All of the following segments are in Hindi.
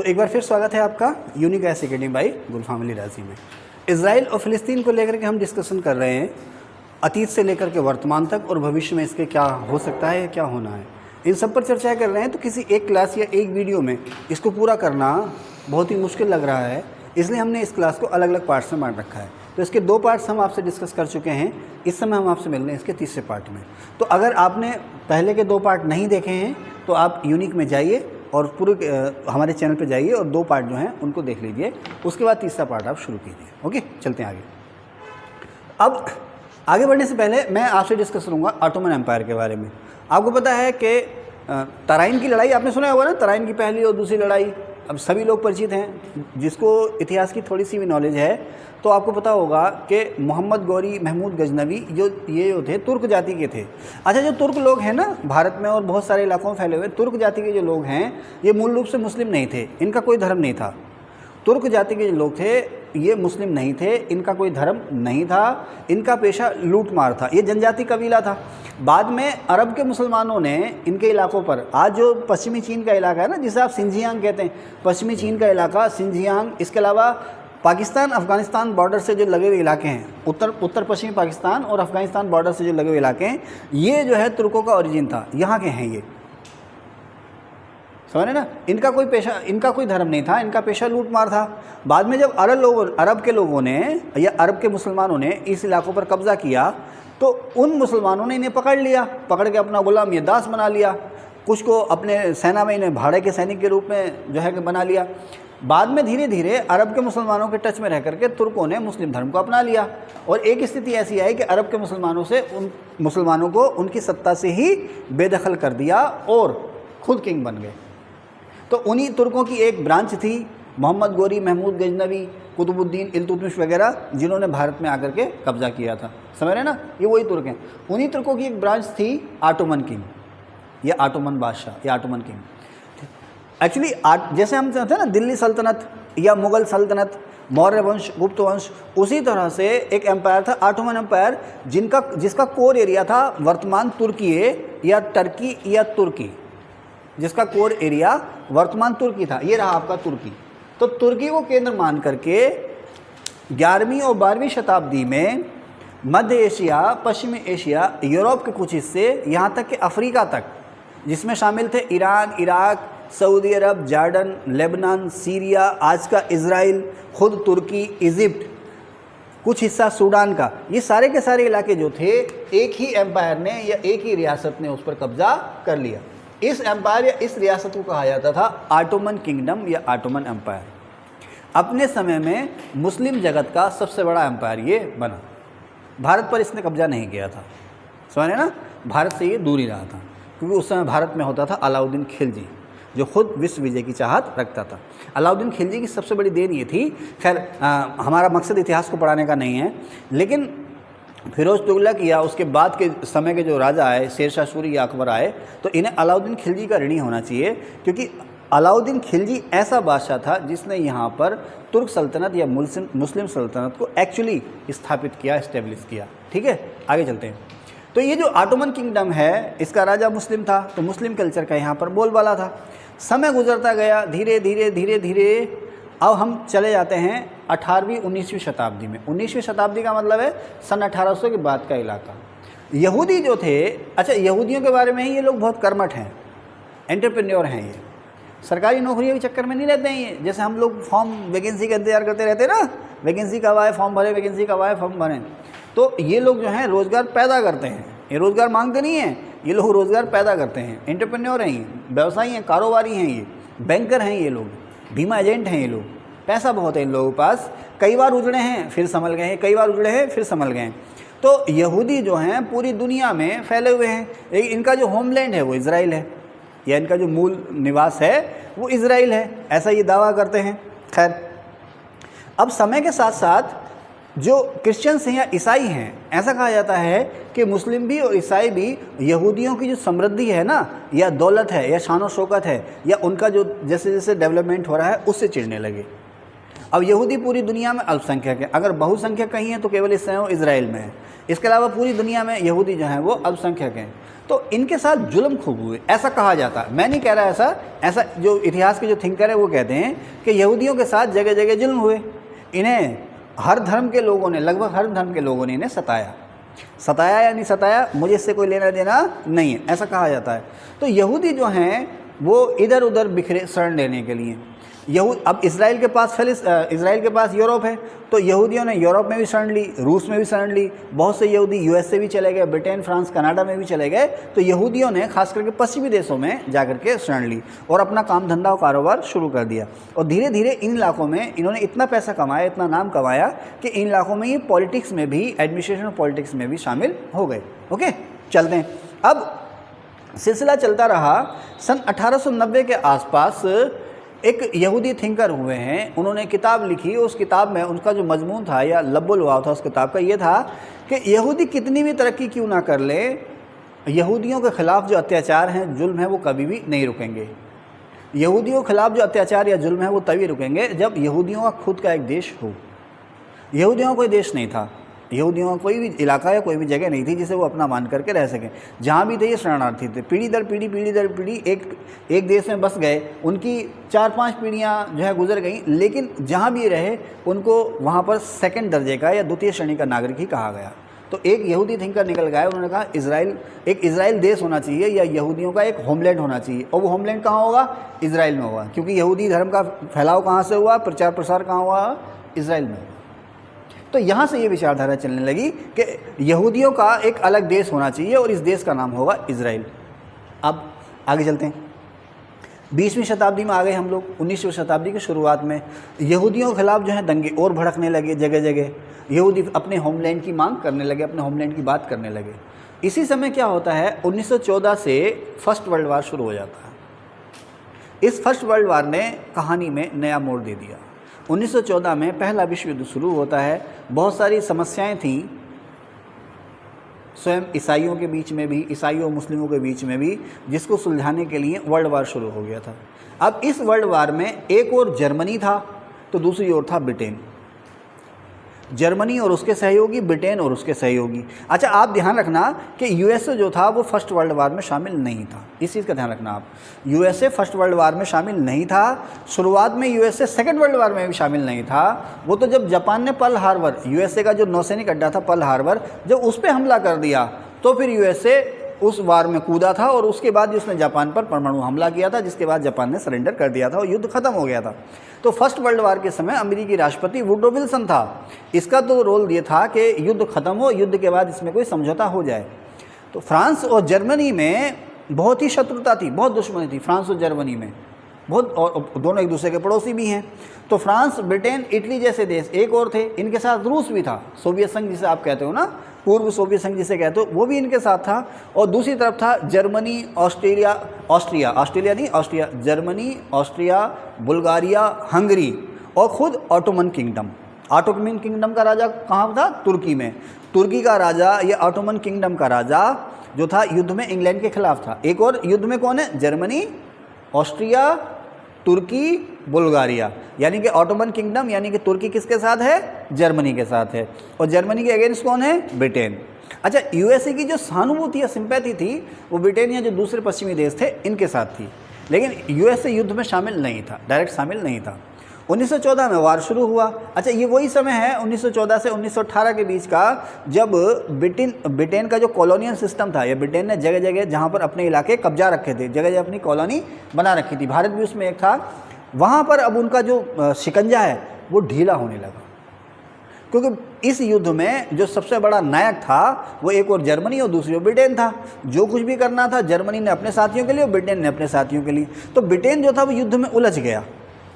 तो एक बार फिर स्वागत है आपका यूनिक एस एकेडमी बाई गुलफाम अली राजी में। इजराइल और फ़िलिस्तीन को लेकर के हम डिस्कशन कर रहे हैं, अतीत से लेकर के वर्तमान तक और भविष्य में इसके क्या हो सकता है या क्या होना है, इन सब पर चर्चा कर रहे हैं। तो किसी एक क्लास या एक वीडियो में इसको पूरा करना बहुत ही मुश्किल लग रहा है, इसलिए हमने इस क्लास को अलग अलग पार्ट्स में बांट रखा है। तो इसके 2 पार्ट्स हम आपसे डिस्कस कर चुके हैं, इस समय हम आपसे मिल रहे हैं इसके तीसरे पार्ट में। तो अगर आपने पहले के 2 पार्ट नहीं देखे हैं तो आप यूनिक में जाइए और पूरे हमारे चैनल पे जाइए और 2 पार्ट जो हैं उनको देख लीजिए, उसके बाद तीसरा पार्ट आप शुरू कीजिए। ओके, चलते हैं आगे। अब आगे बढ़ने से पहले मैं आपसे डिस्कस करूँगा ऑटोमन एम्पायर के बारे में। आपको पता है कि तराइन की लड़ाई आपने सुना होगा ना, तराइन की पहली और दूसरी लड़ाई अब सभी लोग परिचित हैं। जिसको इतिहास की थोड़ी सी भी नॉलेज है तो आपको पता होगा कि मोहम्मद गौरी महमूद गजनवी जो थे तुर्क जाति के थे। अच्छा, जो तुर्क लोग हैं ना भारत में और बहुत सारे इलाकों में फैले हुए, तुर्क जाति के जो लोग हैं ये मूल रूप से मुस्लिम नहीं थे, इनका कोई धर्म नहीं था। तुर्क जाति के जो लोग थे ये मुस्लिम नहीं थे, इनका कोई धर्म नहीं था, इनका पेशा लूट मार था, ये जनजाति कबीला था। बाद में अरब के मुसलमानों ने इनके इलाकों पर, आज जो पश्चिमी चीन का इलाका है ना जिसे आप सिंजियांग कहते हैं, पश्चिमी चीन का इलाका सिंजियांग, इसके अलावा पाकिस्तान अफ़गानिस्तान बॉर्डर से जो लगे हुए इलाके हैं, उत्तर पश्चिमी पाकिस्तान और अफ़गानिस्तान बॉर्डर से जो लगे हुए इलाके हैं, ये जो है तुर्कों का ओरिजिन था, यहाँ के हैं ये, समझ रहे ना। इनका कोई पेशा, इनका कोई धर्म नहीं था, इनका पेशा लूट मार था। बाद में जब अरब के लोगों ने या अरब के मुसलमानों ने इस इलाकों पर कब्ज़ा किया तो उन मुसलमानों ने इन्हें पकड़ लिया, पकड़ के अपना गुलाम या दास बना लिया। कुछ को अपने सेना में इन्हें भाड़े के सैनिक के रूप में जो है कि बना लिया। बाद में धीरे धीरे अरब के मुसलमानों के टच में रह करके तुर्कों ने मुस्लिम धर्म को अपना लिया और एक स्थिति ऐसी आई कि अरब के मुसलमानों से उन मुसलमानों को उनकी सत्ता से ही बेदखल कर दिया और खुद किंग बन गए। तो उन्हीं तुर्कों की एक ब्रांच थी मोहम्मद गौरी महमूद गजनवी, कुतुबुद्दीन इल्तुतमिश वगैरह, जिन्होंने भारत में आकर के कब्ज़ा किया था, समझ रहे ना, ये वही तुर्क हैं। उन्हीं तुर्कों की एक ब्रांच थी ऑटोमन किंग या ऑटोमन बादशाह या ऑटोमन किंग। एक्चुअली जैसे हम चाहते हैं ना दिल्ली सल्तनत या मुग़ल सल्तनत, मौर्य वंश, गुप्त वंश, उसी तरह से एक एम्पायर था ऑटोमन एम्पायर, जिसका कोर एरिया था वर्तमान तुर्की या टर्की या तुर्की, जिसका कोर एरिया वर्तमान तुर्की था। ये रहा आपका तुर्की। तो तुर्की को केंद्र मान करके 11वीं और 12वीं शताब्दी में मध्य एशिया, पश्चिमी एशिया, यूरोप के कुछ हिस्से, यहाँ तक कि अफ्रीका तक, जिसमें शामिल थे ईरान, इराक, सऊदी अरब, जॉर्डन, लेबनान, सीरिया, आज का इज़राइल, खुद तुर्की, इजिप्ट, कुछ हिस्सा सूडान का, ये सारे के सारे इलाके जो थे एक ही एम्पायर ने या एक ही रियासत ने उस पर कब्जा कर लिया। इस एम्पायर या इस रियासत को कहा जाता था ऑटोमन किंगडम या ऑटोमन एम्पायर। अपने समय में मुस्लिम जगत का सबसे बड़ा एम्पायर ये बना। भारत पर इसने कब्जा नहीं किया था, समझे ना, भारत से ये दूर ही रहा था, क्योंकि उस समय भारत में होता था अलाउद्दीन खिलजी, जो खुद विश्व विजय की चाहत रखता था। अलाउद्दीन खिलजी की सबसे बड़ी देन ये थी, खैर हमारा मकसद इतिहास को पढ़ाने का नहीं है, लेकिन फिरोज तुगलक या उसके बाद के समय के जो राजा आए, शेरशाह सूरी या अकबर आए, तो इन्हें अलाउद्दीन खिलजी का ऋणी होना चाहिए, क्योंकि अलाउद्दीन खिलजी ऐसा बादशाह था जिसने यहाँ पर तुर्क सल्तनत या मुस्लिम सल्तनत को एक्चुअली स्थापित किया, इस्टेब्लिश किया। ठीक है, आगे चलते हैं। तो ये जो ऑटोमन किंगडम है, इसका राजा मुस्लिम था, तो मुस्लिम कल्चर का यहाँ पर बोलबाला था। समय गुजरता गया, धीरे धीरे अब हम चले जाते हैं 18वीं 19वीं शताब्दी में। 19वीं शताब्दी का मतलब है सन 1800 के बाद का इलाका। यहूदी जो थे, अच्छा यहूदियों के बारे में ही ये लोग बहुत कर्मठ हैं, एंटरप्रेन्योर हैं, ये सरकारी नौकरियों के चक्कर में नहीं रहते हैं। ये जैसे हम लोग फॉर्म वैकेंसी का इंतजार करते रहते हैं ना, वैकेंसी कब आए फॉर्म भरें, वैकेंसी कब आए फॉर्म भरें, तो ये लोग जो हैं रोज़गार पैदा करते हैं, ये रोज़गार मांगते नहीं हैं, ये लोग रोज़गार पैदा करते हैं, एंटरप्रेन्योर हैं, ये व्यवसायी हैं, कारोबारी हैं, ये बैंकर हैं, ये लोग बीमा एजेंट हैं, ये लोग, पैसा बहुत है इन लोगों के पास, कई बार उजड़े हैं फिर संभल गए हैं, कई बार उजड़े हैं फिर संभल गए हैं। तो यहूदी जो हैं पूरी दुनिया में फैले हुए हैं, लेकिन इनका जो होमलैंड है वो इज़राइल है, या इनका जो मूल निवास है वो इज़राइल है, ऐसा ये दावा करते हैं। खैर, अब समय के साथ साथ जो क्रिश्चियंस हैं या ईसाई हैं, ऐसा कहा जाता है कि मुस्लिम भी और ईसाई भी यहूदियों की जो समृद्धि है ना, या दौलत है, या शान और शौकत है, या उनका जो जैसे जैसे डेवलपमेंट हो रहा है उससे चिढ़ने लगे। अब यहूदी पूरी दुनिया में अल्पसंख्यक है, अगर बहुसंख्यक कहीं है तो केवल इस समय इजराइल में है, इसके अलावा पूरी दुनिया में यहूदी जो हैं वो अल्पसंख्यक हैं। तो इनके साथ जुल्म खूब हुए, ऐसा कहा जाता है। मैं नहीं कह रहा ऐसा जो इतिहास के जो थिंकर है वो कहते हैं कि यहूदियों के साथ जगह जगह जुल्म हुए। इन्हें हर धर्म के लोगों ने, लगभग हर धर्म के लोगों ने इन्हें सताया या नहीं सताया मुझे इससे कोई लेना देना नहीं है, ऐसा कहा जाता है। तो यहूदी जो हैं वो इधर उधर बिखरे शरण लेने के लिए अब इजराइल के पास यूरोप है, तो यहूदियों ने यूरोप में भी शरण ली, रूस में भी शरण ली, बहुत से यहूदी यूएस से भी चले गए, ब्रिटेन, फ्रांस, कनाडा में भी चले गए। तो यहूदियों ने खास करके पश्चिमी देशों में जाकर के शरण ली और अपना काम धंधा और कारोबार शुरू कर दिया। और धीरे धीरे इन इलाकों में इन्होंने इतना पैसा कमाया, इतना नाम कमाया कि इन इलाकों में ये पॉलिटिक्स में भी, एडमिनिस्ट्रेशन और पॉलिटिक्स में भी शामिल हो गए। ओके, चलते हैं। अब सिलसिला चलता रहा। सन 1890 के आसपास एक यहूदी थिंकर हुए हैं, उन्होंने किताब लिखी। उस किताब में उनका जो मजमून था या लब्बुल-लुआब था उस किताब का ये था कि यहूदी कितनी भी तरक्की क्यों ना कर ले, यहूदियों के ख़िलाफ़ जो अत्याचार हैं, जुल्म है, वो कभी भी नहीं रुकेंगे। यहूदियों के ख़िलाफ़ जो अत्याचार या जुल्म है वो तभी रुकेंगे जब यहूदियों का खुद का एक देश हो। यहूदियों का कोई देश नहीं था, यहूदियों का कोई भी इलाका या कोई भी जगह नहीं थी जिसे वो अपना मान करके रह सकें। जहाँ भी थे ये शरणार्थी थे, पीढ़ी दर पीढ़ी एक देश में बस गए, उनकी 4-5 पीढ़ियाँ जो है गुजर गई, लेकिन जहाँ भी रहे उनको वहाँ पर सेकंड दर्जे का या द्वितीय श्रेणी का नागरिक ही कहा गया। तो एक यहूदी थिंकर निकल गया, उन्होंने कहा इजराइल देश होना चाहिए या यहूदियों का एक होमलैंड होना चाहिए। और वो होमलैंड कहाँ होगा? इजराइल में होगा, क्योंकि यहूदी धर्म का फैलाव कहाँ से हुआ, प्रचार प्रसार कहाँ हुआ? इजराइल में। तो यहाँ से ये विचारधारा चलने लगी कि यहूदियों का एक अलग देश होना चाहिए और इस देश का नाम होगा इजराइल। अब आगे चलते हैं। 20वीं शताब्दी में आ गए हम लोग। 19वीं शताब्दी की शुरुआत में यहूदियों के खिलाफ जो है दंगे और भड़कने लगे, जगह जगह यहूदी अपने होमलैंड की मांग करने लगे, अपने होमलैंड की बात करने लगे। इसी समय क्या होता है, 1914 से फर्स्ट वर्ल्ड वार शुरू हो जाता है। इस फर्स्ट वर्ल्ड वार ने कहानी में नया मोड़ दे दिया। 1914 में पहला विश्व युद्ध शुरू होता है। बहुत सारी समस्याएं थीं, स्वयं ईसाइयों के बीच में भी, ईसाइयों और मुस्लिमों के बीच में भी, जिसको सुलझाने के लिए वर्ल्ड वार शुरू हो गया था। अब इस वर्ल्ड वार में एक और जर्मनी था तो दूसरी ओर था ब्रिटेन। जर्मनी और उसके सहयोगी, ब्रिटेन और उसके सहयोगी। अच्छा, आप ध्यान रखना कि यूएसए जो था वो फर्स्ट वर्ल्ड वार में शामिल नहीं था, इस चीज़ का ध्यान रखना आप। यूएसए फर्स्ट वर्ल्ड वार में शामिल नहीं था। शुरुआत में यूएसए सेकंड वर्ल्ड वार में भी शामिल नहीं था। वो तो जब जापान ने पर्ल हार्बर, यूएसए का जो नौसैनिक अड्डा था पर्ल हार्बर, जब उस पर हमला कर दिया तो फिर यूएसए उस वार में कूदा था और उसके बाद उसने जापान पर परमाणु हमला किया था, जिसके बाद जापान ने सरेंडर कर दिया था और युद्ध खत्म हो गया था। तो फर्स्ट वर्ल्ड वार के समय अमेरिकी राष्ट्रपति वुडरो विल्सन था। इसका तो रोल ये था कि युद्ध खत्म हो, युद्ध के बाद इसमें कोई समझौता हो जाए। तो फ्रांस और जर्मनी में बहुत ही शत्रुता थी, बहुत दुश्मनी थी फ्रांस और जर्मनी में बहुत, और दोनों एक दूसरे के पड़ोसी भी हैं। तो फ्रांस, ब्रिटेन, इटली जैसे देश एक और थे, इनके साथ रूस भी था, सोवियत संघ जिसे आप कहते हो ना, पूर्व सोवियत संघ जिसे कहते हो, वो भी इनके साथ था। और दूसरी तरफ था Germany, Germany, Austria, Bulgaria, Hungary और खुद ऑटोमन किंगडम। ऑटोमन किंगडम का राजा कहाँ था? तुर्की में। तुर्की का राजा, ये ऑटोमन किंगडम का राजा जो था युद्ध में इंग्लैंड के खिलाफ था। एक और युद्ध में कौन है? जर्मनी, ऑस्ट्रिया, तुर्की, बुल्गारिया, यानी कि ऑटोमन किंगडम, यानी कि तुर्की किसके साथ है? जर्मनी के साथ है। और जर्मनी के अगेंस्ट कौन है? ब्रिटेन। अच्छा, यूएसए की जो सहानुभूति या सिंपैथी थी वो ब्रिटेन या जो दूसरे पश्चिमी देश थे इनके साथ थी, लेकिन यूएसए युद्ध में शामिल नहीं था, डायरेक्ट शामिल नहीं था। 1914 में वार शुरू हुआ। अच्छा, ये वही समय है 1914 से 1918 के बीच का, जब ब्रिटेन का जो कॉलोनियल सिस्टम था, या ब्रिटेन ने जगह जगह जहाँ पर अपने इलाके कब्जा रखे थे, जगह जगह अपनी कॉलोनी बना रखी थी, भारत भी उसमें एक था, वहाँ पर अब उनका जो शिकंजा है वो ढीला होने लगा। क्योंकि इस युद्ध में जो सबसे बड़ा नायक था वो एक और जर्मनी और दूसरी ओर ब्रिटेन था। जो कुछ भी करना था जर्मनी ने अपने साथियों के लिए और ब्रिटेन ने अपने साथियों के लिए। तो ब्रिटेन जो था वो युद्ध में उलझ गया।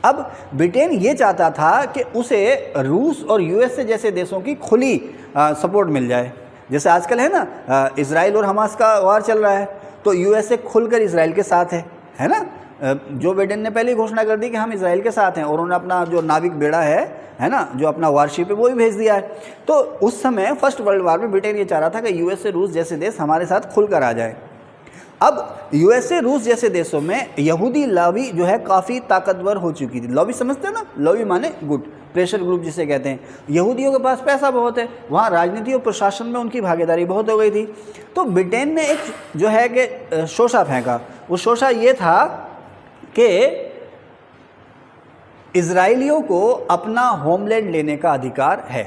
अब ब्रिटेन ये चाहता था कि उसे रूस और यूएसए जैसे देशों की खुली सपोर्ट मिल जाए। जैसे आजकल है ना, इजराइल और हमास का वार चल रहा है, तो यूएसए खुलकर इजराइल के साथ है ना। जो बाइडेन ने पहले घोषणा कर दी कि हम इजराइल के साथ हैं, और उन्होंने अपना जो नाविक बेड़ा है ना, जो अपना वारशिप है वो भी भेज दिया है। तो उस समय फर्स्ट वर्ल्ड वार में ब्रिटेन ये चाह रहा था कि यूएसए, रूस जैसे देश हमारे साथ खुलकर आ जाए। अब यूएसए, रूस जैसे देशों में यहूदी लॉबी जो है काफ़ी ताकतवर हो चुकी थी। लॉबी समझते हो ना, लॉबी माने गुट, प्रेशर ग्रुप जिसे कहते हैं। यहूदियों के पास पैसा बहुत है, वहाँ राजनीति और प्रशासन में उनकी भागीदारी बहुत हो गई थी। तो ब्रिटेन ने एक जो है कि शोषा फेंका। वो शोषा ये था कि इजराइलियों को अपना होमलैंड लेने का अधिकार है।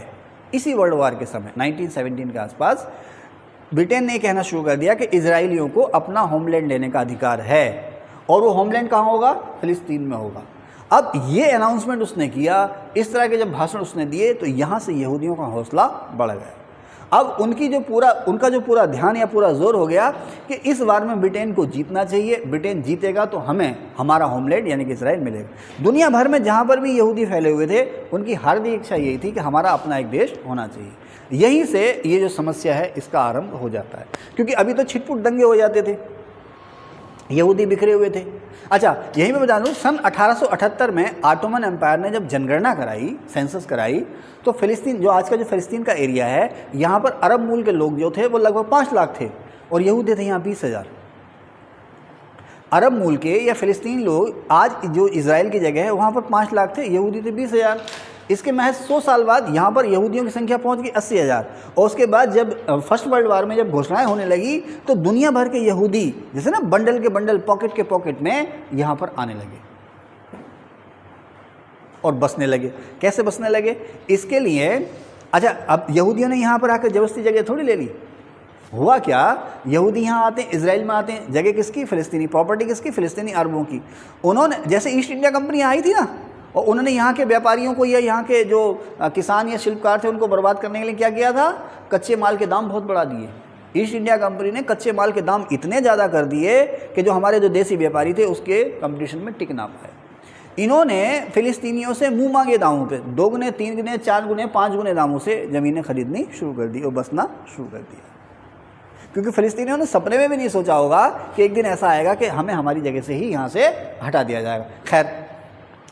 इसी वर्ल्ड वार के समय 1917 के आसपास ब्रिटेन ने कहना शुरू कर दिया कि इजराइलियों को अपना होमलैंड लेने का अधिकार है, और वो होमलैंड कहाँ होगा? फिलिस्तीन में होगा। अब ये अनाउंसमेंट उसने किया, इस तरह के जब भाषण उसने दिए तो यहाँ से यहूदियों का हौसला बढ़ गया। अब उनका जो पूरा ध्यान या पूरा जोर हो गया कि इस बार में ब्रिटेन को जीतना चाहिए, ब्रिटेन जीतेगा तो हमें हमारा होमलैंड यानी कि इजराइल मिलेगा। दुनिया भर में जहाँ पर भी यहूदी फैले हुए थे, उनकी हार्दिक इच्छा यही थी कि हमारा अपना एक देश होना चाहिए। यहीं से ये जो समस्या है इसका आरंभ हो जाता है, क्योंकि अभी तो छिटपुट दंगे हो जाते थे, यहूदी बिखरे हुए थे। अच्छा, यहीं मैं बता दूँ, सन 1878 में ऑटोमन एम्पायर ने जब जनगणना कराई, सेंसस कराई, तो फिलिस्तीन, जो आज का जो फिलिस्तीन का एरिया है, यहाँ पर अरब मूल के लोग जो थे वो लगभग 5 लाख थे, और यहूदी थे यहाँ 20,000। अरब मूल के या फिलिस्तीन लोग आज जो इजराइल की जगह है वहाँ पर 5 लाख थे, यहूदी थे 20,000। इसके महज 100 साल बाद यहाँ पर यहूदियों की संख्या पहुँच गई 80,000। और उसके बाद जब फर्स्ट वर्ल्ड वार में जब घोषणाएं होने लगी तो दुनिया भर के यहूदी जैसे ना बंडल के बंडल, पॉकेट के पॉकेट में यहाँ पर आने लगे और बसने लगे। कैसे बसने लगे? इसके लिए अच्छा, अब यहूदियों ने यहाँ पर आकर जबरदस्ती जगह थोड़ी ले ली। हुआ क्या, यहूदी यहाँ आते हैं, इजराइल में आते हैं, जगह किसकी? फिलिस्तीनी। प्रॉपर्टी किसकी? फिलिस्तीनी अरबों की। उन्होंने, जैसे ईस्ट इंडिया कंपनी आई थी ना, और उन्होंने यहाँ के व्यापारियों को या यहाँ के जो किसान या शिल्पकार थे उनको बर्बाद करने के लिए क्या किया था? कच्चे माल के दाम बहुत बढ़ा दिए। ईस्ट इंडिया कंपनी ने कच्चे माल के दाम इतने ज़्यादा कर दिए कि जो हमारे जो देसी व्यापारी थे उसके कंपटीशन में टिक ना पाए। इन्होंने फिलिस्तीनियों से मुंह मांगे दामों पे 2 गुने, 3 गुने, 4 गुने, 5 गुने दामों से ज़मीनें खरीदनी शुरू कर दी और बसना शुरू कर दिया। क्योंकि फिलिस्तीनियों ने सपने में भी नहीं सोचा होगा कि एक दिन ऐसा आएगा कि हमें हमारी जगह से ही यहाँ से हटा दिया जाएगा। खैर,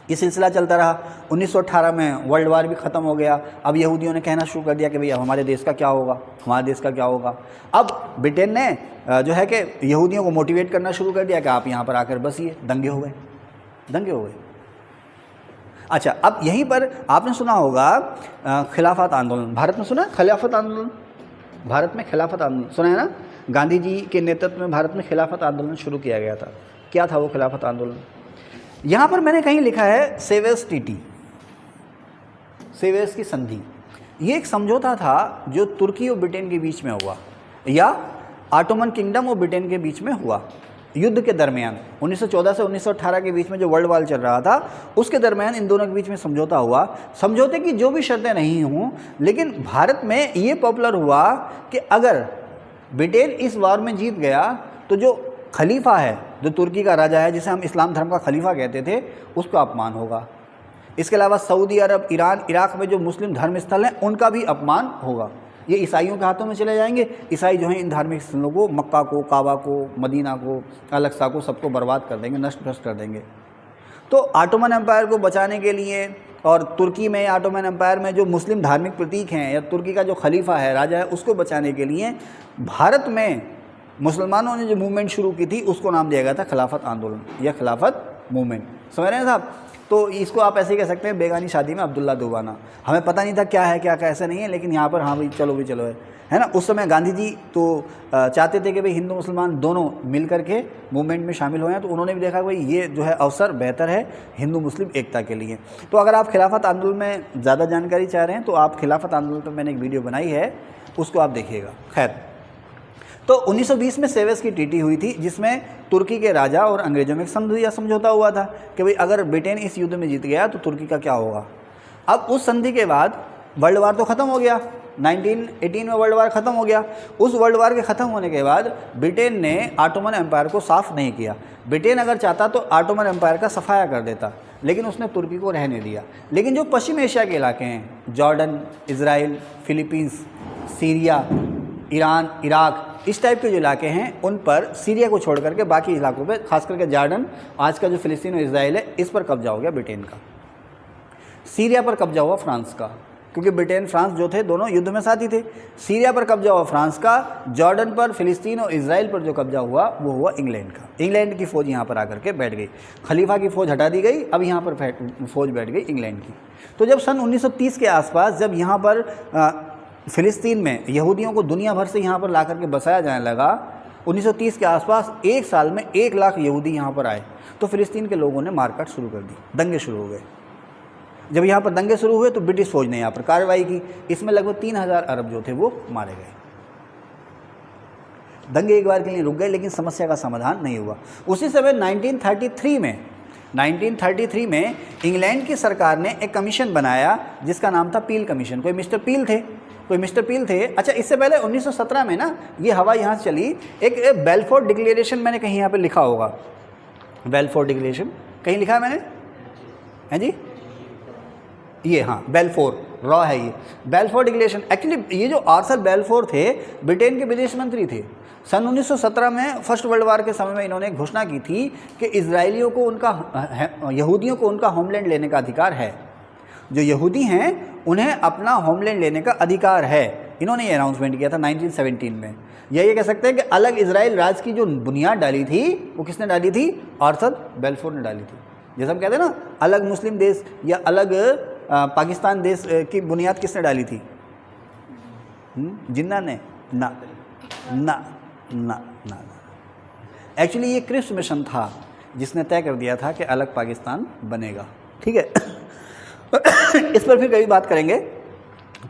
ये सिलसिला चलता रहा। 1918 में वर्ल्ड वार भी ख़त्म हो गया। अब यहूदियों ने कहना शुरू कर दिया कि भाई अब हमारे देश का क्या होगा, हमारे देश का क्या होगा। अब ब्रिटेन ने जो है कि यहूदियों को मोटिवेट करना शुरू कर दिया कि आप यहाँ पर आकर बसिए। दंगे हो गए। अच्छा, अब यहीं पर आपने सुना होगा खिलाफत आंदोलन। भारत में सुना है खिलाफत आंदोलन? भारत में खिलाफत आंदोलन सुना है ना? गांधी जी के नेतृत्व में भारत में खिलाफत आंदोलन शुरू किया गया था। क्या था वो खिलाफत आंदोलन? यहाँ पर मैंने कहीं लिखा है सेवेस ट्रीटी, सेवेस की संधि। ये एक समझौता था जो तुर्की और ब्रिटेन के बीच में हुआ, या ऑटोमन किंगडम और ब्रिटेन के बीच में हुआ युद्ध के दरमियान। 1914 से 1918 के बीच में जो वर्ल्ड वार चल रहा था उसके दरमियान इन दोनों के बीच में समझौता हुआ। समझौते की जो भी शर्तें नहीं हों, लेकिन भारत में ये पॉपुलर हुआ कि अगर ब्रिटेन इस वार में जीत गया तो जो खलीफा है, जो तुर्की का राजा है, जिसे हम इस्लाम धर्म का खलीफा कहते थे, उसका अपमान होगा। इसके अलावा सऊदी अरब, ईरान, इराक में जो मुस्लिम धर्म स्थल हैं उनका भी अपमान होगा। ये ईसाइयों के हाथों में चले जाएंगे। ईसाई जो हैं इन धार्मिक स्थलों को, मक्का को, काबा को, मदीना को, अल-अक्सा को, सबको बर्बाद कर देंगे, नष्ट भ्रष्ट कर देंगे। तो ऑटोमन एम्पायर को बचाने के लिए, और तुर्की में ऑटोमन एम्पायर में जो मुस्लिम धार्मिक प्रतीक हैं, या तुर्की का जो खलीफा है, राजा है, उसको बचाने के लिए भारत में मुसलमानों ने जो मूवमेंट शुरू की थी उसको नाम दिया गया था खिलाफत आंदोलन या खिलाफत मूवमेंट। समझ रहे हैं साहब? तो इसको आप ऐसे ही कह सकते हैं बेगानी शादी में अब्दुल्ला दीवाना। हमें पता नहीं था क्या है क्या कैसे नहीं है, लेकिन यहाँ पर हाँ भाई चलो है ना। उस समय गांधी जी तो चाहते थे कि भाई हिंदू मुसलमान दोनों मिल करके मूवमेंट में शामिल हो हैं, तो उन्होंने भी देखा भाई ये जो है अवसर बेहतर है हिंदू मुस्लिम एकता के लिए। तो अगर आप खिलाफत आंदोलन में ज़्यादा जानकारी चाह रहे हैं तो आप खिलाफत आंदोलन पर मैंने एक वीडियो बनाई है, उसको आप देखिएगा। खैर, तो 1920 में सेवेस की ट्रीटी हुई थी, जिसमें तुर्की के राजा और अंग्रेजों में एक संधि या समझौता हुआ था कि भाई अगर ब्रिटेन इस युद्ध में जीत गया तो तुर्की का क्या होगा। अब उस संधि के बाद वर्ल्ड वार तो ख़त्म हो गया, 1918 में वर्ल्ड वार ख़त्म हो गया। उस वर्ल्ड वार के ख़त्म होने के बाद ब्रिटेन ने ऑटोमन एम्पायर को साफ़ नहीं किया। ब्रिटेन अगर चाहता तो ऑटोमन एम्पायर का सफाया कर देता, लेकिन उसने तुर्की को रहने दिया। लेकिन जो पश्चिम एशिया के इलाके हैं, Jordan, Israel, Philippines, Syria, Iran, Iraq, इस टाइप के जो इलाके हैं उन पर, सीरिया को छोड़ करके बाकी इलाकों पे, खास करके जॉर्डन, आज का जो फिलिस्तीन और इज़राइल है, इस पर कब्जा हो गया ब्रिटेन का। सीरिया पर कब्जा हुआ फ्रांस का, क्योंकि ब्रिटेन फ्रांस जो थे दोनों युद्ध में साथी थे। सीरिया पर कब्जा हुआ फ्रांस का, जॉर्डन पर, फिलिस्तीन और इजराइल पर जो कब्जा हुआ वो हुआ इंग्लैंड का। इंग्लैंड की फ़ौज यहाँ पर आकर के बैठ गई, खलीफा की फ़ौज हटा दी गई, अब यहाँ पर फ़ौज बैठ गई इंग्लैंड की। तो जब सन 1930 के आसपास जब यहाँ पर फ़िलिस्तीन में यहूदियों को दुनिया भर से यहाँ पर ला करके बसाया जाने लगा, 1930 के आसपास एक साल में 1 लाख यहूदी यहाँ पर आए, तो फ़िलिस्तीन के लोगों ने मारकाट शुरू कर दी, दंगे शुरू हो गए। जब यहाँ पर दंगे शुरू हुए तो ब्रिटिश फ़ौज ने यहाँ पर कार्रवाई की, इसमें लगभग 3000 अरब जो थे वो मारे गए। दंगे एक बार के लिए रुक गए, लेकिन समस्या का समाधान नहीं हुआ। उसी समय 1933 में इंग्लैंड की सरकार ने एक कमीशन बनाया जिसका नाम था पील कमीशन। कोई मिस्टर पील थे। अच्छा, इससे पहले 1917 में ना ये हवा यहाँ से चली, एक बेलफोर्ड डिक्लेरेशन मैंने कहीं यहाँ पे लिखा होगा, बेलफोर्ड डिक्लेरेशन कहीं लिखा है मैंने, हैं जी, ये हाँ बेलफोर रॉ है ये बेलफोर डिक्लेरेशन। एक्चुअली ये जो आर्थर बेलफोर थे ब्रिटेन के विदेश मंत्री थे। सन 1917 में फर्स्ट वर्ल्ड वार के समय में इन्होंने घोषणा की थी कि इजरायलियों को यहूदियों को उनका होमलैंड लेने का अधिकार है। जो यहूदी हैं उन्हें अपना होमलैंड लेने का अधिकार है। इन्होंने ये अनाउंसमेंट किया था 1917 में। या ये कह सकते हैं कि अलग इजराइल राज्य की जो बुनियाद डाली थी वो किसने डाली थी? आर्थर बेलफोर ने डाली थी। जैसे हम कहते हैं ना अलग मुस्लिम देश या अलग पाकिस्तान देश की बुनियाद किसने डाली थी? जिन्ना ने? ना ना ना ना एक्चुअली ये क्रिप्स मिशन था जिसने तय कर दिया था कि अलग पाकिस्तान बनेगा। ठीक है इस पर फिर कभी बात करेंगे।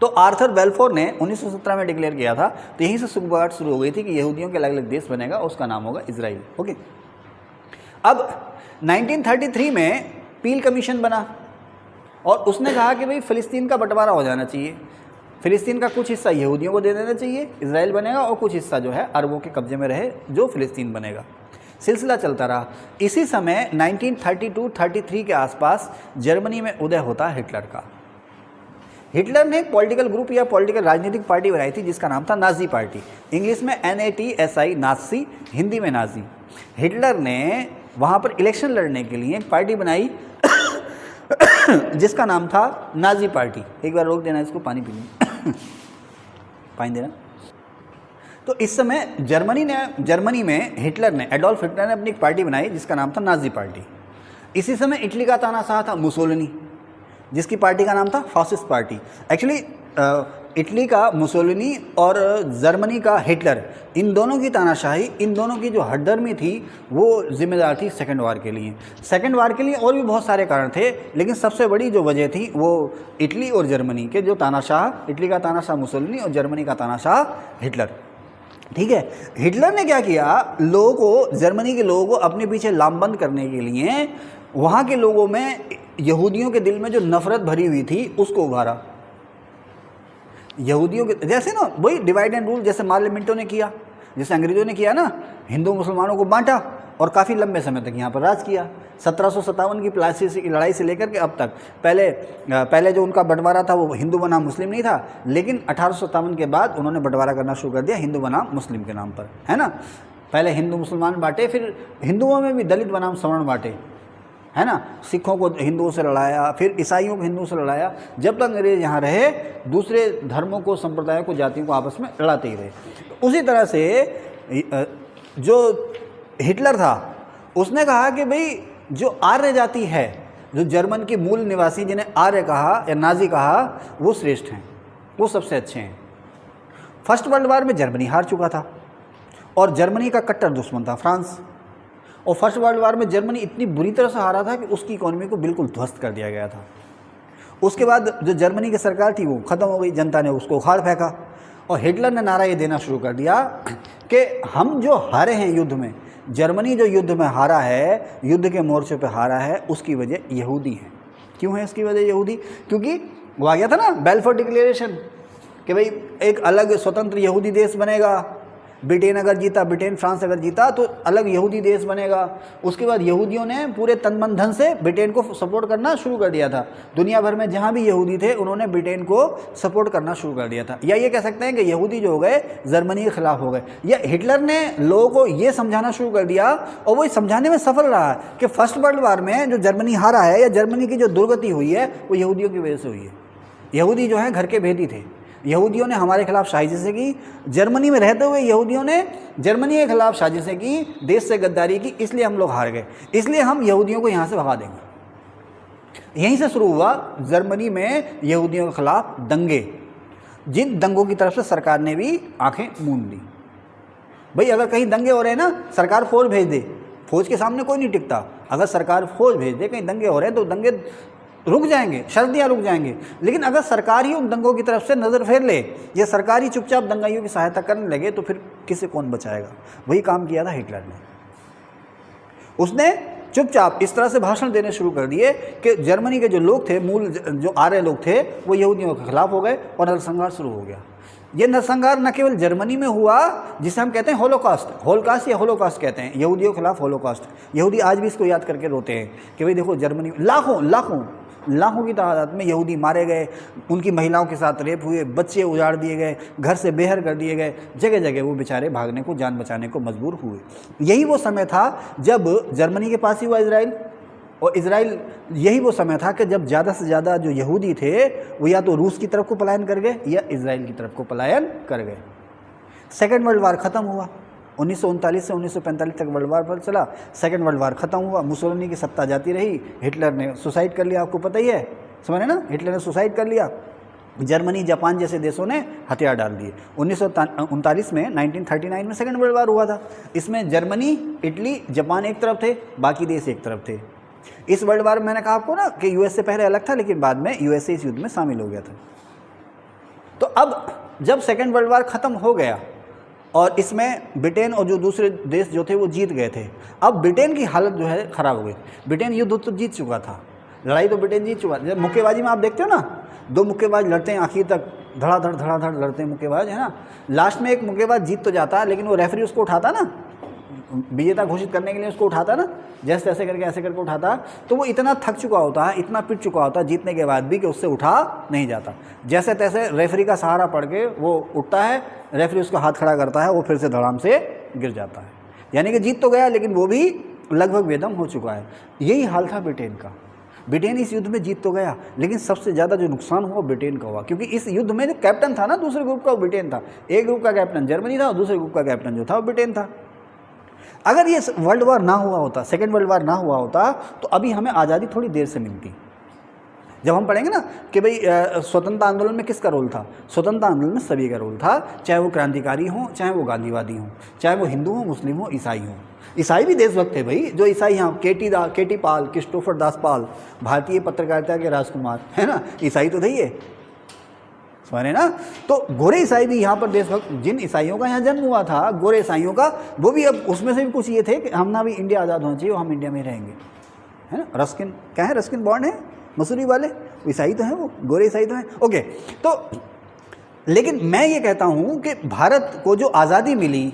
तो आर्थर बेलफोर ने 1917 में डिक्लेयर किया था, तो यहीं से सुगबुगाहट शुरू हो गई थी कि यहूदियों के अलग अलग देश बनेगा, उसका नाम होगा इजराइल। ओके, अब 1933 में पील कमीशन बना और उसने कहा कि भाई फ़िलिस्तीन का बंटवारा हो जाना चाहिए। फ़िलिस्तीन का कुछ हिस्सा यहूदियों को दे देना चाहिए, इजराइल बनेगा, और कुछ हिस्सा जो है अरबों के कब्जे में रहे जो फ़िलिस्तीन बनेगा। सिलसिला चलता रहा। इसी समय 1932-33 के आसपास जर्मनी में उदय होता है हिटलर का। हिटलर ने एक पॉलिटिकल ग्रुप या पॉलिटिकल राजनीतिक पार्टी बनाई थी जिसका नाम था नाजी पार्टी, इंग्लिश में NATSI, नाज़ी, हिंदी में नाजी। हिटलर ने वहाँ पर इलेक्शन लड़ने के लिए एक पार्टी बनाई जिसका नाम था नाजी पार्टी। एक बार रोक देना, इसको पानी पीने पानी देना। तो इस समय जर्मनी में हिटलर ने, एडोल्फ हिटलर ने अपनी एक पार्टी बनाई जिसका नाम था नाजी पार्टी। इसी समय इटली का तानाशाह था मुसोलिनी, जिसकी पार्टी का नाम था फासिस्ट पार्टी। एक्चुअली इटली का मुसोलिनी और जर्मनी का हिटलर, इन दोनों की तानाशाही, इन दोनों की जो हठधर्मी थी वो जिम्मेदार थी सेकेंड वार के लिए। सेकेंड वार के लिए और भी बहुत सारे कारण थे, लेकिन सबसे बड़ी जो वजह थी वो इटली और जर्मनी के जो तानाशाह, इटली का तानाशाह मुसोलिनी और जर्मनी का तानाशाह हिटलर। ठीक है, हिटलर ने क्या किया, लोगों को, जर्मनी के लोगों को अपने पीछे लामबंद करने के लिए वहाँ के लोगों में, यहूदियों के दिल में जो नफरत भरी हुई थी उसको उभारा। यहूदियों के जैसे ना वही डिवाइड एंड रूल जैसे मार्लिमेंटो ने किया, जैसे अंग्रेज़ों ने किया ना, हिंदू मुसलमानों को बांटा और काफ़ी लंबे समय तक यहाँ पर राज किया। 1757 की प्लासी की लड़ाई से लेकर के अब तक। पहले जो उनका बंटवारा था वो हिंदू बनाम मुस्लिम नहीं था, लेकिन 1857 के बाद उन्होंने बंटवारा करना शुरू कर दिया हिंदू बनाम मुस्लिम के नाम पर, है ना। पहले हिंदू मुसलमान बांटे, फिर हिंदुओं में भी दलित बनाम सवर्ण बांटे, है ना। सिखों को हिंदुओं से लड़ाया, फिर ईसाइयों को हिंदुओं से लड़ाया। जब तक अंग्रेज यहाँ रहे दूसरे धर्मों को, संप्रदायों को, जातियों को आपस में लड़ाते ही रहे। उसी तरह से जो हिटलर था उसने कहा कि भाई जो आर्य जाति है, जो जर्मन के मूल निवासी जिन्हें आर्य कहा या नाजी कहा, वो श्रेष्ठ हैं, वो सबसे अच्छे हैं। फर्स्ट वर्ल्ड वार में जर्मनी हार चुका था और जर्मनी का कट्टर दुश्मन था फ्रांस। और फर्स्ट वर्ल्ड वार में जर्मनी इतनी बुरी तरह से हारा था कि उसकी इकोनॉमी को बिल्कुल ध्वस्त कर दिया गया था। उसके बाद जो जर्मनी की सरकार थी वो ख़त्म हो गई, जनता ने उसको उखाड़ फेंका और हिटलर ने नारा ये देना शुरू कर दिया कि हम जो हारे हैं युद्ध में, जर्मनी जो युद्ध में हारा है, युद्ध के मोर्चे पे हारा है, उसकी वजह यहूदी है। क्यों है इसकी वजह यहूदी? क्योंकि वो आ गया था ना बेलफोर डिक्लेरेशन कि भाई एक अलग स्वतंत्र यहूदी देश बनेगा। ब्रिटेन अगर जीता, ब्रिटेन फ्रांस अगर जीता तो अलग यहूदी देश बनेगा। उसके बाद यहूदियों ने पूरे तन मन धन से ब्रिटेन को सपोर्ट करना शुरू कर दिया था। दुनिया भर में जहाँ भी यहूदी थे उन्होंने ब्रिटेन को सपोर्ट करना शुरू कर दिया था। या ये कह सकते हैं कि यहूदी जो हो गए जर्मनी के खिलाफ हो गए। या हिटलर ने लोगों को ये समझाना शुरू कर दिया और वो समझाने में सफल रहा कि फर्स्ट वर्ल्ड वार में जो जर्मनी हारा है या जर्मनी की जो दुर्गति हुई है वो यहूदियों की वजह से हुई है। यहूदी जो है घर के भेदी थे। यहूदियों ने हमारे खिलाफ साजिशें की, जर्मनी में रहते हुए यहूदियों ने जर्मनी के खिलाफ साजिशें की, देश से गद्दारी की, इसलिए हम लोग हार गए, इसलिए हम यहूदियों को यहाँ से भगा देंगे। यहीं से शुरू हुआ जर्मनी में यहूदियों के खिलाफ दंगे, जिन दंगों की तरफ से सरकार ने भी आंखें मूंद ली। भाई अगर कहीं दंगे हो रहे हैं ना, सरकार फौज भेज दे, फौज के सामने कोई नहीं टिकता। अगर सरकार फौज भेज दे, कहीं दंगे हो रहे हैं तो दंगे रुक जाएंगे, सर्दियाँ रुक जाएंगे। लेकिन अगर सरकार ही उन दंगों की तरफ से नज़र फेर ले या सरकार ही चुपचाप दंगाइयों की सहायता करने लगे तो फिर किसे कौन बचाएगा। वही काम किया था हिटलर ने। उसने चुपचाप इस तरह से भाषण देने शुरू कर दिए कि जर्मनी के जो लोग थे, मूल जो आर्य लोग थे, वो यहूदियों के खिलाफ हो गए और नरसंहार शुरू हो गया। ये नरसंहार न केवल जर्मनी में हुआ, जिसे हम कहते हैं होलोकास्ट या होलोकास्ट कहते हैं, यहूदियों के खिलाफ होलोकास्ट। यहूदी आज भी इसको याद करके रोते हैं कि भाई देखो जर्मनी में लाखों की तादाद में यहूदी मारे गए, उनकी महिलाओं के साथ रेप हुए, बच्चे उजाड़ दिए गए, घर से बेघर कर दिए गए, जगह जगह वो बेचारे भागने को, जान बचाने को मजबूर हुए। यही वो समय था जब जर्मनी के पास ही हुआ इजराइल, और इजराइल यही वो समय था कि जब ज़्यादा से ज़्यादा जो यहूदी थे वो या तो रूस की तरफ को पलायन कर गए या इजराइल की तरफ को पलायन कर गए। सेकेंड वर्ल्ड वार ख़त्म हुआ, 1939 से 1945 तक वर्ल्ड वार पर चला। सेकेंड वर्ल्ड वार ख़त्म हुआ, मुसोलिनी की सत्ता जाती रही, हिटलर ने सुसाइड कर लिया, आपको पता ही है, समझ रहे ना, हिटलर ने सुसाइड कर लिया। जर्मनी, जापान जैसे देशों ने हथियार डाल दिए। 1939 में 1939 में सेकेंड वर्ल्ड वार हुआ था। इसमें जर्मनी, इटली, जापान एक तरफ थे, बाकी देश एक तरफ थे। इस वर्ल्ड वार में मैंने कहा आपको ना कि यूएस से पहले अलग था, लेकिन बाद में यूएसए इस युद्ध में शामिल हो गया था। तो अब जब सेकेंड वर्ल्ड वार ख़त्म हो गया और इसमें ब्रिटेन और जो दूसरे देश जो थे वो जीत गए थे, अब ब्रिटेन की हालत जो है ख़राब हो गई। ब्रिटेन युद्ध तो जीत चुका था, लड़ाई तो ब्रिटेन जीत चुका था। जब मुक्केबाजी में आप देखते हो ना, दो मुक्केबाज लड़ते हैं आखिर तक, धड़ाधड़ लड़ते हैं मुक्केबाज, है ना। लास्ट में एक मुक्केबाज जीत तो जाता है, लेकिन वो रेफरी उसको उठाता ना, विजेता घोषित करने के लिए उसको उठाता ना, जैसे ऐसे करके ऐसे करके उठाता, तो वो इतना थक चुका होता है, इतना पिट चुका होता है जीतने के बाद भी कि उससे उठा नहीं जाता। जैसे तैसे रेफरी का सहारा पड़ के वो उठता है, रेफरी उसका हाथ खड़ा करता है, वो फिर से धड़ाम से गिर जाता है। यानी कि जीत तो गया, लेकिन वो भी लगभग बेदम हो चुका है। यही हाल था ब्रिटेन का। ब्रिटेन इस युद्ध में जीत तो गया, लेकिन सबसे ज़्यादा जो नुकसान हुआ ब्रिटेन का हुआ, क्योंकि इस युद्ध में जो कैप्टन था ना दूसरे ग्रुप का, वो ब्रिटेन था। एक ग्रुप का कैप्टन जर्मनी था और दूसरे ग्रुप का कैप्टन जो था वो ब्रिटेन था। अगर ये वर्ल्ड वार ना हुआ होता, सेकेंड वर्ल्ड वार ना हुआ होता, तो अभी हमें आज़ादी थोड़ी देर से मिलती। जब हम पढ़ेंगे ना कि भाई स्वतंत्रता आंदोलन में किसका रोल था, स्वतंत्रता आंदोलन में सभी का रोल था, चाहे वो क्रांतिकारी हों, चाहे वो गांधीवादी हों, चाहे वो हिंदू हों, मुस्लिम हों, ईसाई हों। ईसाई भी देशभक्त थे भाई, जो ईसाई यहाँ केटी पाल, क्रिस्टोफर दास पाल, भारतीय पत्रकारिता के राजकुमार, है ना, ईसाई तो थे ये, समझे ना। तो गोरे ईसाई भी यहाँ पर देशभक्त, जिन ईसाइयों का यहाँ जन्म हुआ था, गोरे ईसाइयों का, वो भी अब उसमें से भी कुछ ये थे कि हम ना भी इंडिया आज़ाद होना चाहिए, हम इंडिया में रहेंगे, है ना। रस्किन क्या है, रस्किन बॉन्ड है, मसूरी वाले ईसाई तो हैं, वो गोरे ईसाई तो हैं। ओके, तो लेकिन मैं ये कहता हूँ कि भारत को जो आज़ादी मिली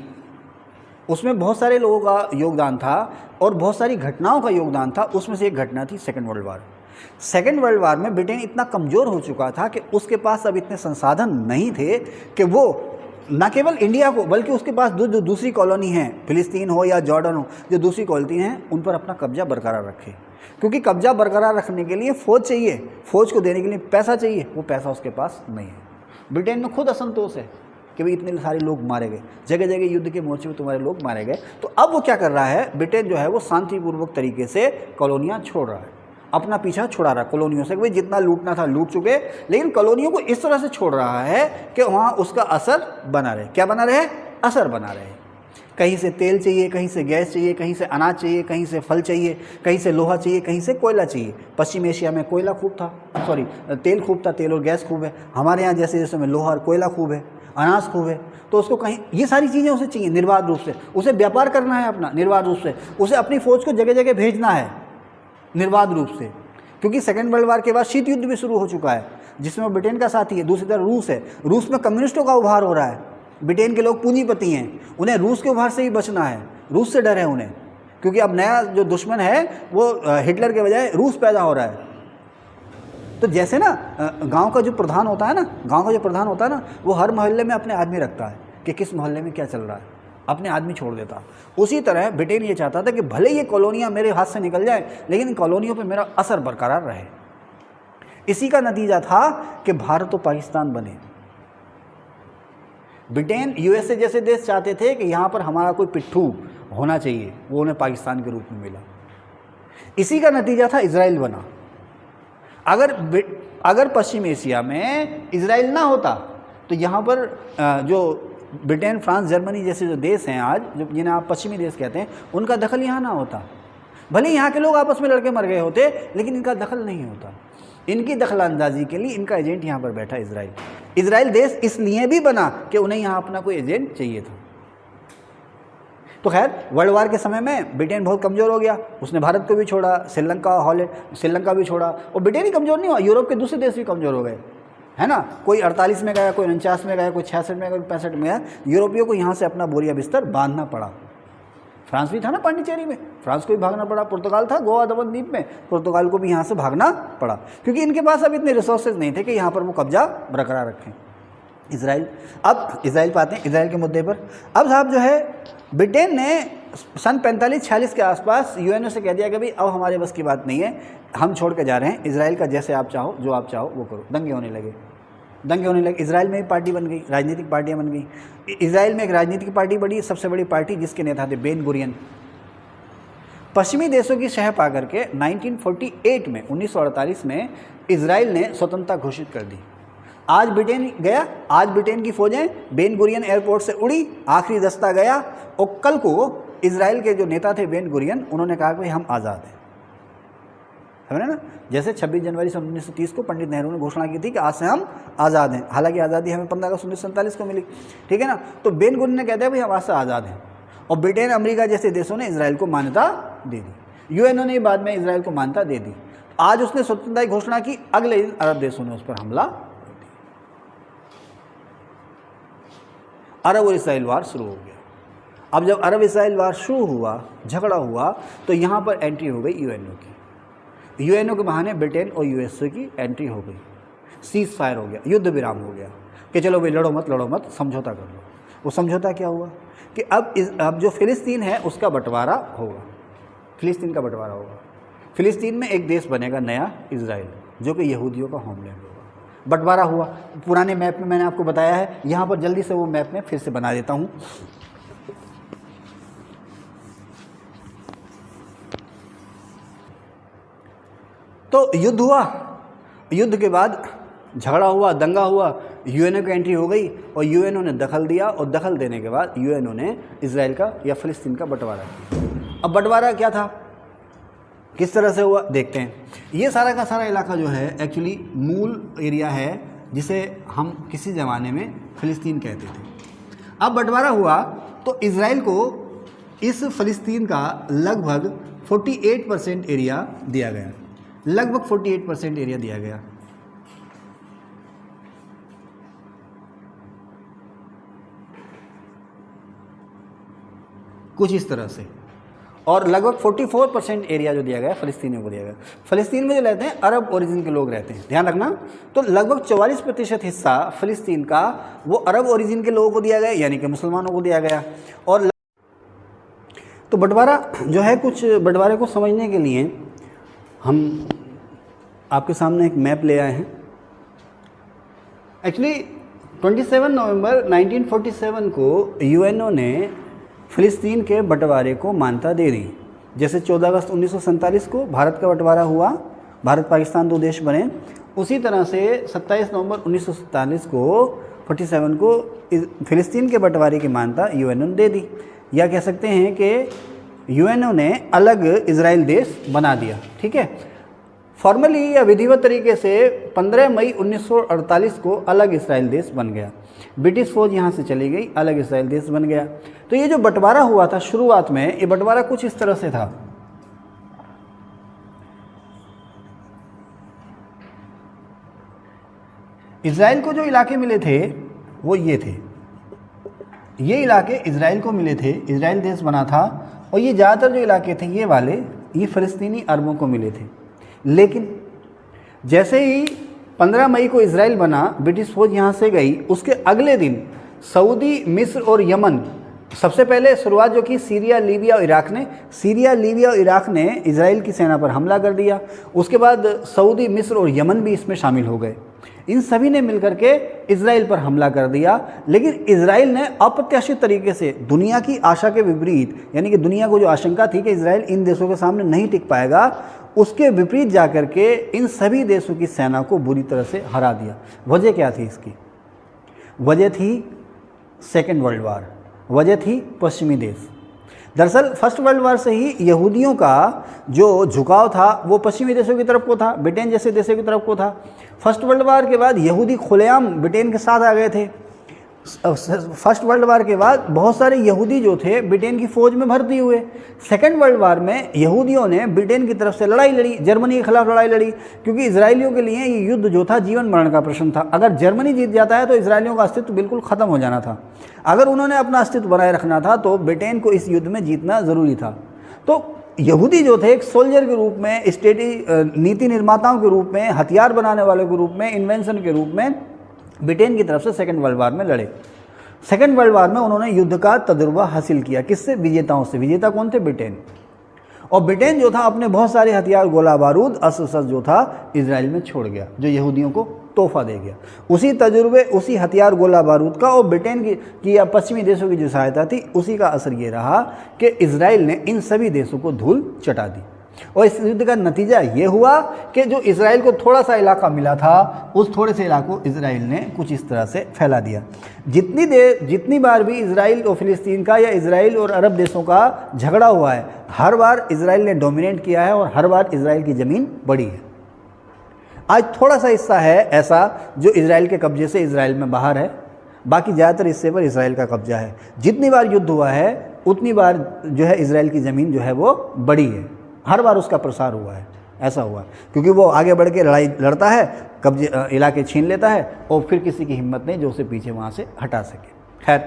उसमें बहुत सारे लोगों का योगदान था और बहुत सारी घटनाओं का योगदान था। उसमें से एक घटना थी second world war. Second world war में ब्रिटेन इतना कमज़ोर हो चुका था कि उसके पास अब इतने संसाधन नहीं थे कि वो न केवल इंडिया को, बल्कि उसके पास जो दूसरी कॉलोनी हैं, फिलिस्तीन हो या जॉर्डन हो, जो दूसरी कॉलोनी हैं, उन पर अपना कब्जा बरकरार रखे। क्योंकि कब्जा बरकरार रखने के लिए फ़ौज चाहिए, फ़ौज को देने के लिए पैसा चाहिए, वो पैसा उसके पास नहीं है। ब्रिटेन में खुद असंतोष है कि भाई इतने सारे लोग मारे गए, जगह जगह युद्ध के मोर्चे में तुम्हारे लोग मारे गए। तो अब वो क्या कर रहा है, ब्रिटेन जो है वो शांतिपूर्वक तरीके से कॉलोनियाँ छोड़ रहा है, अपना पीछा छुड़ा रहा है कॉलोनियों से। भाई जितना लूटना था लूट चुके, लेकिन कॉलोनियों को इस तरह से छोड़ रहा है कि वहाँ उसका असर बना रहे। क्या बना रहे, असर बना रहे। कहीं से तेल चाहिए, कहीं से गैस चाहिए, कहीं से अनाज चाहिए, कहीं से फल चाहिए, कहीं से लोहा चाहिए, कहीं से कोयला चाहिए। पश्चिम एशिया में कोयला खूब था, सॉरी तेल खूब था, तेल और गैस खूब है। हमारे यहाँ जैसे देशों में लोहा और कोयला खूब है, अनाज खूब है। तो उसको कहीं ये सारी चीज़ें उसे चाहिए निर्बाध रूप से, उसे व्यापार करना है अपना निर्बाध रूप से, उसे अपनी फ़ौज को जगह जगह भेजना है निर्बाध रूप से। क्योंकि सेकेंड वर्ल्ड वार के बाद शीत युद्ध भी शुरू हो चुका है, जिसमें ब्रिटेन का साथी है, दूसरी तरफ रूस है। रूस में कम्युनिस्टों का उभार हो रहा है। ब्रिटेन के लोग पूंजीपति हैं, उन्हें रूस के उभार से ही बचना है, रूस से डर है उन्हें, क्योंकि अब नया जो दुश्मन है वो हिटलर के बजाय रूस पैदा हो रहा है। तो जैसे ना गांव का जो प्रधान होता है ना, वो हर मोहल्ले में अपने आदमी रखता है कि किस मोहल्ले में क्या चल रहा है, अपने आदमी छोड़ देता। उसी तरह ब्रिटेन ये चाहता था कि भले ये कॉलोनियाँ मेरे हाथ से निकल जाए, लेकिन इन कॉलोनियों पर मेरा असर बरकरार रहे। इसी का नतीजा था कि भारत और पाकिस्तान बने। ब्रिटेन, यूएसए जैसे देश चाहते थे कि यहाँ पर हमारा कोई पिट्ठू होना चाहिए, वो उन्हें पाकिस्तान के रूप में मिला। इसी का नतीजा था इजराइल बना। अगर पश्चिम एशिया में इजराइल ना होता तो यहाँ पर जो ब्रिटेन, फ्रांस, जर्मनी जैसे जो देश हैं आज, जो जिन्हें आप पश्चिमी देश कहते हैं, उनका दखल यहाँ ना होता। भले यहाँ के लोग आपस में लड़के मर गए होते, लेकिन इनका दखल नहीं होता। इनकी दखलंदाजी के लिए इनका एजेंट यहाँ पर बैठा इजराइल। इजराइल देश इसलिए भी बना कि उन्हें यहाँ अपना कोई एजेंट चाहिए था। तो खैर, वर्ल्ड वार के समय में ब्रिटेन बहुत कमज़ोर हो गया, उसने भारत को भी छोड़ा, श्रीलंका भी छोड़ा। और ब्रिटेन ही कमज़ोर नहीं हुआ, यूरोप के दूसरे देश भी कमज़ोर हो गए, है ना। कोई 48 में गया, कोई 49 में गया, कोई 66 में गया, कोई 65 में गया। यूरोपियों को यहाँ से अपना बोरिया बिस्तर बांधना पड़ा। फ्रांस भी था ना पांडिचेरी में, फ्रांस को भी भागना पड़ा। पुर्तगाल था गोवा दमन द्वीप में, पुर्तगाल को भी यहाँ से भागना पड़ा, क्योंकि इनके पास अब इतने रिसोर्सेज नहीं थे कि यहाँ पर वो कब्जा बरकरार रखें। अब इजराइल पाते हैं, इजराइल के मुद्दे पर। अब साहब जो है, ब्रिटेन ने सन 45-46 के आसपास यूएनओ से कह दिया कि भाई अब हमारे बस की बात नहीं है, हम छोड़ के जा रहे हैं, इजराइल का जैसे आप चाहो, जो आप चाहो वो करो। दंगे होने लगे। इजराइल में एक पार्टी बन गई, राजनीतिक पार्टियां बन गई। इजराइल में एक राजनीतिक पार्टी बड़ी, सबसे बड़ी पार्टी, जिसके नेता थे बेन गुरियन। पश्चिमी देशों की शह पा करके 1948 में, 1948 में इजराइल ने स्वतंत्रता घोषित कर दी। आज ब्रिटेन गया, आज ब्रिटेन की फौजें बेन गुरियन एयरपोर्ट से उड़ी, आखिरी दस्ता गया, और कल को इजराइल के जो नेता थे बेन गुरियन, उन्होंने कहा कि हम आज़ाद हैं। समझे ना, जैसे 26 जनवरी सन 1930 को पंडित नेहरू ने घोषणा की थी कि आज से हम आज़ाद हैं। हालांकि आज़ादी हमें 15 अगस्त 1947 को मिली, ठीक है ना। तो बेन गुरियन ने कहते हैं भाई हम आज से आज़ाद हैं, और ब्रिटेन, अमेरिका जैसे देशों ने इजराइल को मान्यता दे दी। यूएनओ ने बाद में इजराइल को मान्यता दे दी। आज उसने स्वतंत्रता की घोषणा की, अगले दिन अरब देशों ने उस पर हमला। अरब और इसराइल वार शुरू हो गया। अब जब अरब इसराइल वार शुरू हुआ, झगड़ा हुआ, तो यहाँ पर एंट्री हो गई यूएनओ की। यूएनओ के बहाने ब्रिटेन और यूएसए की एंट्री हो गई। सीज फायर हो गया, युद्ध विराम हो गया कि चलो भाई लड़ो मत, समझौता कर लो। वो समझौता क्या हुआ कि अब जो फ़िलिस्तीन है उसका बंटवारा होगा, फ़िलिस्तीन का बंटवारा होगा। फ़िलिस्तीन में एक देश बनेगा नया, इजराइल, जो कि यहूदियों का होमलैंड होगा। बंटवारा हुआ। पुराने मैप में मैंने आपको बताया है, यहाँ पर जल्दी से वो मैप में फिर से बना देता हूँ। तो युद्ध हुआ, युद्ध के बाद झगड़ा हुआ, दंगा हुआ, यूएनओ की एंट्री हो गई, और यूएनओ ने दखल दिया, और दखल देने के बाद यूएनओ ने इजराइल का या फ़िलिस्तीन का बंटवारा किया। अब बंटवारा क्या था, किस तरह से हुआ, देखते हैं। ये सारा का सारा इलाका जो है एक्चुअली मूल एरिया है, जिसे हम किसी ज़माने में फ़िलिस्तीन कहते थे। अब बंटवारा हुआ तो इजराइल को इस फ़िलिस्तीन का लगभग 48% एरिया दिया गया, लगभग 48% एरिया दिया गया। कुछ इस तरह से, और लगभग 44% एरिया जो दिया गया फ़िलिस्तीनियों को दिया गया। फ़िलिस्तीन में जो रहते हैं अरब ओरिजिन के लोग रहते हैं, ध्यान रखना। तो लगभग 44% हिस्सा फ़िलिस्तीन का वो अरब ओरिजिन के लोगों को दिया गया, यानी कि मुसलमानों को दिया गया। और तो बंटवारा जो है, कुछ बंटवारे को समझने के लिए हम आपके सामने एक मैप ले आए हैं। एक्चुअली 27 नवंबर 1947 को यूएनओ ने फ़िलिस्तीन के बंटवारे को मान्यता दे दी। जैसे 14 अगस्त 1947 को भारत का बंटवारा हुआ, भारत पाकिस्तान दो देश बने, उसी तरह से 27 नवंबर 1947 को 47 को फ़िलिस्तीन के बंटवारे की मान्यता यूएनओ ने दे दी। या कह सकते हैं कि यूएनओ ने अलग इजराइल देश बना दिया, ठीक है। फॉर्मली या विधिवत तरीके से 15 मई 1948 को अलग इजराइल देश बन गया। ब्रिटिश फौज यहाँ से चली गई, अलग इजराइल देश बन गया। तो ये जो बंटवारा हुआ था शुरुआत में, ये बंटवारा कुछ इस तरह से था। इजराइल को जो इलाके मिले थे वो ये थे, ये इलाके इजराइल को मिले थे, इजराइल देश बना था। और ये ज़्यादातर जो इलाके थे ये वाले, ये फ़िलिस्तीनी अरबों को मिले थे। लेकिन जैसे ही 15 मई को इजराइल बना, ब्रिटिश फौज यहाँ से गई, उसके अगले दिन सऊदी, मिस्र और यमन सबसे पहले शुरुआत जो की सीरिया, लीबिया और इराक ने। सीरिया, लीबिया और इराक ने इजराइल की सेना पर हमला कर दिया। उसके बाद सऊदी, मिस्र और यमन भी इसमें शामिल हो गए। इन सभी ने मिलकर के इजराइल पर हमला कर दिया। लेकिन इजराइल ने अप्रत्याशित तरीके से, दुनिया की आशा के विपरीत, यानी कि दुनिया को जो आशंका थी कि इजराइल इन देशों के सामने नहीं टिक पाएगा, उसके विपरीत जाकर के इन सभी देशों की सेना को बुरी तरह से हरा दिया। वजह क्या थी इसकी? वजह थी सेकेंड वर्ल्ड वार, वजह थी पश्चिमी देश। दरअसल फर्स्ट वर्ल्ड वार से ही यहूदियों का जो झुकाव था वो पश्चिमी देशों की तरफ को था, ब्रिटेन जैसे देशों की तरफ को था। फर्स्ट वर्ल्ड वार के बाद यहूदी खुलेआम ब्रिटेन के साथ आ गए थे। फर्स्ट वर्ल्ड वार के बाद बहुत सारे यहूदी जो थे ब्रिटेन की फ़ौज में भर्ती हुए। सेकेंड वर्ल्ड वार में यहूदियों ने ब्रिटेन की तरफ से लड़ाई लड़ी, जर्मनी के खिलाफ लड़ाई लड़ी, क्योंकि इजरायलियों के लिए ये युद्ध जो था जीवन मरण का प्रश्न था। अगर जर्मनी जीत जाता है तो इजरायलियों का अस्तित्व बिल्कुल ख़त्म हो जाना था। अगर उन्होंने अपना अस्तित्व बनाए रखना था तो ब्रिटेन को इस युद्ध में जीतना ज़रूरी था। तो यहूदी जो थे एक सोल्जर के रूप में, नीति निर्माताओं के रूप में, हथियार बनाने वालों के रूप में, इन्वेंशन के रूप में ब्रिटेन की तरफ से सेकेंड वर्ल्ड वार में लड़े। सेकेंड वर्ल्ड वार में उन्होंने युद्ध का तजुर्बा हासिल किया। किससे? विजेताओं से। विजेता कौन थे? ब्रिटेन। और ब्रिटेन जो था अपने बहुत सारे हथियार, गोला बारूद, अस्त्र शस्त्र जो था इजराइल में छोड़ गया, जो यहूदियों को तोहफा दे गया। उसी तजुर्बे, उसी हथियार, गोला बारूद का और ब्रिटेन की या पश्चिमी देशों की जो सहायता थी, उसी का असर ये रहा कि इजराइल ने इन सभी देशों को धूल चटा दी। और इस युद्ध का नतीजा ये हुआ कि जो इजराइल को थोड़ा सा इलाका मिला था, उस थोड़े से इलाके को इजराइल ने कुछ इस तरह से फैला दिया। जितनी बार भी इजराइल और फिलिस्तीन का या इजराइल और अरब देशों का झगड़ा हुआ है, हर बार इजराइल ने डोमिनेट किया है और हर बार इजराइल की ज़मीन बड़ी है। आज थोड़ा सा हिस्सा है ऐसा जो इजराइल के कब्जे से इजराइल में बाहर है, बाकी ज़्यादातर हिस्से पर इजराइल का कब्जा है। जितनी बार युद्ध हुआ है उतनी बार जो है इजराइल की ज़मीन जो है वो बड़ी है, हर बार उसका प्रसार हुआ है। ऐसा हुआ क्योंकि वो आगे बढ़ के लड़ाई लड़ता है, कब्जे इलाके छीन लेता है और फिर किसी की हिम्मत नहीं जो उसे पीछे वहाँ से हटा सके। खैर,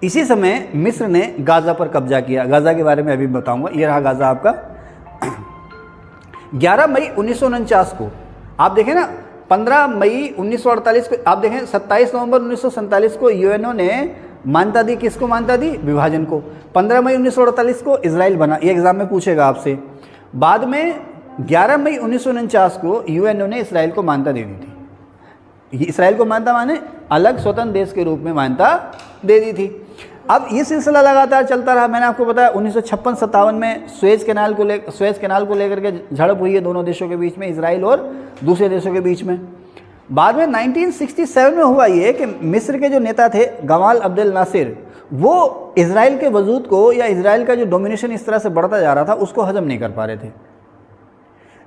इसी समय मिस्र ने गाज़ा पर कब्जा किया। गाज़ा के बारे में अभी बताऊंगा। ये रहा गाज़ा आपका। 11 मई 1949 को आप देखें ना, 15 मई 1948 को आप देखें, 27 नवंबर 1947 को यूएनओ ने मान्यता दी। किसको मान्यता दी? विभाजन को। 15 मई 1948 को इजराइल बना। ये एग्जाम में पूछेगा आपसे। बाद में 11 मई 1949 को यूएनओ ने इसराइल को मान्यता दे दी थी। इसराइल को मान्यता माने अलग स्वतंत्र देश के रूप में मान्यता दे दी थी। अब ये सिलसिला लगातार चलता रहा। मैंने आपको बताया 1956-57 में सुएज कैनाल को लेकर के झड़प हुई है दोनों देशों के बीच में, इजराइल और दूसरे देशों के बीच में। बाद में 1967 में हुआ ये कि मिस्र के जो नेता थे गमाल अब्देल नासिर, वो इजराइल के वजूद को या इजराइल का जो डोमिनेशन इस तरह से बढ़ता जा रहा था उसको हजम नहीं कर पा रहे थे।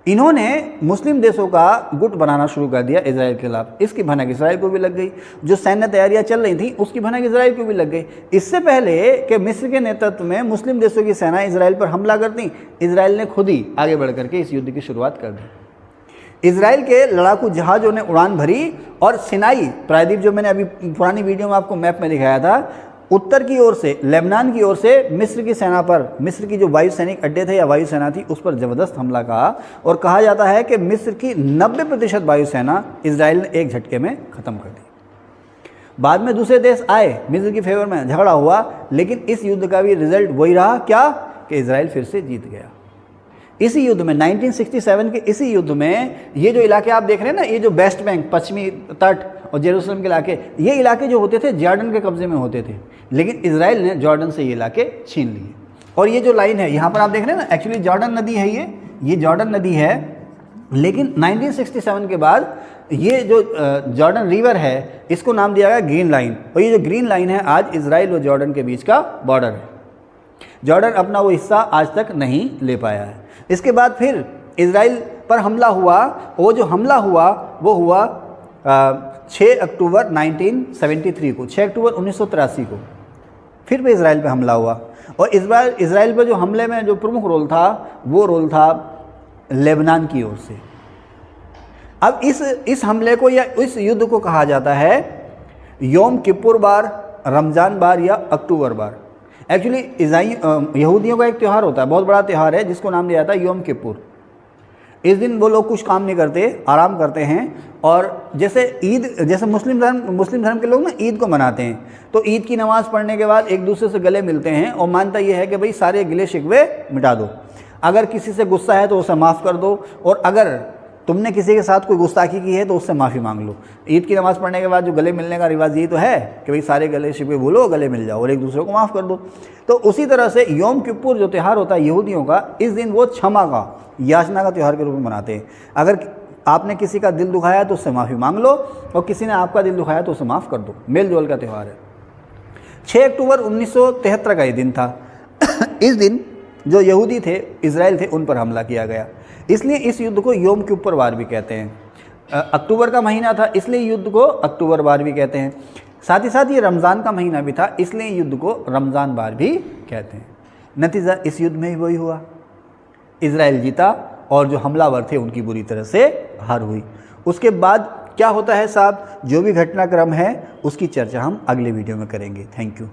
इन्होंने मुस्लिम देशों का गुट बनाना शुरू कर दिया इजराइल के खिलाफ। इसकी भनक इजराइल को भी लग गई। जो सैन्य तैयारियां चल रही थी उसकी भनक इजराइल को भी लग गई। इससे पहले कि मिस्र के नेतृत्व में मुस्लिम देशों की सेना इजराइल पर हमला करती, इजराइल ने खुद ही आगे बढ़ करके इस युद्ध की शुरुआत कर दी। इजराइल के लड़ाकू जहाज़ों ने उड़ान भरी और सिनाई प्रायद्वीप, जो मैंने अभी पुरानी वीडियो में आपको मैप में दिखाया था, उत्तर की ओर से, लेबनान की ओर से मिस्र की सेना पर, मिस्र की जो वायु सैनिक अड्डे थे या वायुसेना थी, उस पर ज़बरदस्त हमला कहा। और कहा जाता है कि मिस्र की 90% वायुसेना इजराइल ने एक झटके में ख़त्म कर दी। बाद में दूसरे देश आए, मिस्र की फेवर में झगड़ा हुआ, लेकिन इस युद्ध का भी रिजल्ट वही रहा, क्या कि इजराइल फिर से जीत गया। इसी युद्ध में 1967 के इसी युद्ध में ये जो इलाके आप देख रहे हैं ना, ये जो वेस्ट बैंक, पश्चिमी तट और जेरूसलम के इलाके, ये इलाके जो होते थे जॉर्डन के कब्जे में होते थे, लेकिन इजराइल ने जॉर्डन से ये इलाके छीन लिए। और ये जो लाइन है यहाँ पर आप देख रहे हैं ना, एक्चुअली जॉर्डन नदी है, ये जॉर्डन नदी है, लेकिन 1967 के बाद ये जो जॉर्डन रिवर है इसको नाम दिया गया ग्रीन लाइन। और ये जो ग्रीन लाइन है आज इजराइल और जॉर्डन के बीच का बॉर्डर है। जॉर्डन अपना वो हिस्सा आज तक नहीं ले पाया है। इसके बाद फिर इजराइल पर हमला हुआ। वो जो हमला हुआ वो हुआ 6 अक्टूबर 1973 को, 6 अक्टूबर 1983 को फिर भी इजराइल पे हमला हुआ। और इस बार इजराइल पर जो हमले में जो प्रमुख रोल था वो रोल था लेबनान की ओर से। अब इस हमले को या इस युद्ध को कहा जाता है योम किपुर बार, रमज़ान बार या अक्टूबर बार। एक्चुअली यहूदियों का एक त्यौहार होता है, बहुत बड़ा त्यौहार है, जिसको नाम दिया जाता है योम किपुर। इस दिन वो लोग कुछ काम नहीं करते, आराम करते हैं। और जैसे ईद, जैसे मुस्लिम धर्म के लोग ना ईद को मनाते हैं, तो ईद की नमाज़ पढ़ने के बाद एक दूसरे से गले मिलते हैं और मानता ये है कि भाई सारे गिले शिकवे मिटा दो, अगर किसी से गुस्सा है तो उसे माफ़ कर दो, और अगर तुमने किसी के साथ कोई गुस्ताखी की है तो उससे माफ़ी मांग लो। ईद की नमाज़ पढ़ने के बाद जो गले मिलने का रिवाज यही तो है कि भाई सारे गले शिकवे भूलो, गले मिल जाओ और एक दूसरे को माफ़ कर दो। तो उसी तरह से योम किप्पुर जो त्यौहार होता है यहूदियों का, इस दिन वो क्षमा का, याचना का त्यौहार के रूप में मनाते हैं। अगर आपने किसी का दिल दुखाया तो उससे माफ़ी मांग लो, और किसी ने आपका दिल दुखाया तो उसे माफ़ कर दो। मेल जोल का त्यौहार है। 6 अक्टूबर 1973 का ये दिन था। इस दिन जो यहूदी थे, इजराइल थे, उन पर हमला किया गया, इसलिए इस युद्ध को योम किप्पुर वार भी कहते हैं। अक्टूबर का महीना था इसलिए युद्ध को अक्टूबर वार भी कहते हैं। साथ ही साथ ये रमज़ान का महीना भी था, इसलिए युद्ध को रमज़ान वार भी कहते हैं। नतीजा इस युद्ध में ही वही हुआ, इजराइल जीता और जो हमलावर थे उनकी बुरी तरह से हार हुई। उसके बाद क्या होता है साहब, जो भी घटनाक्रम है उसकी चर्चा हम अगले वीडियो में करेंगे। Thank you.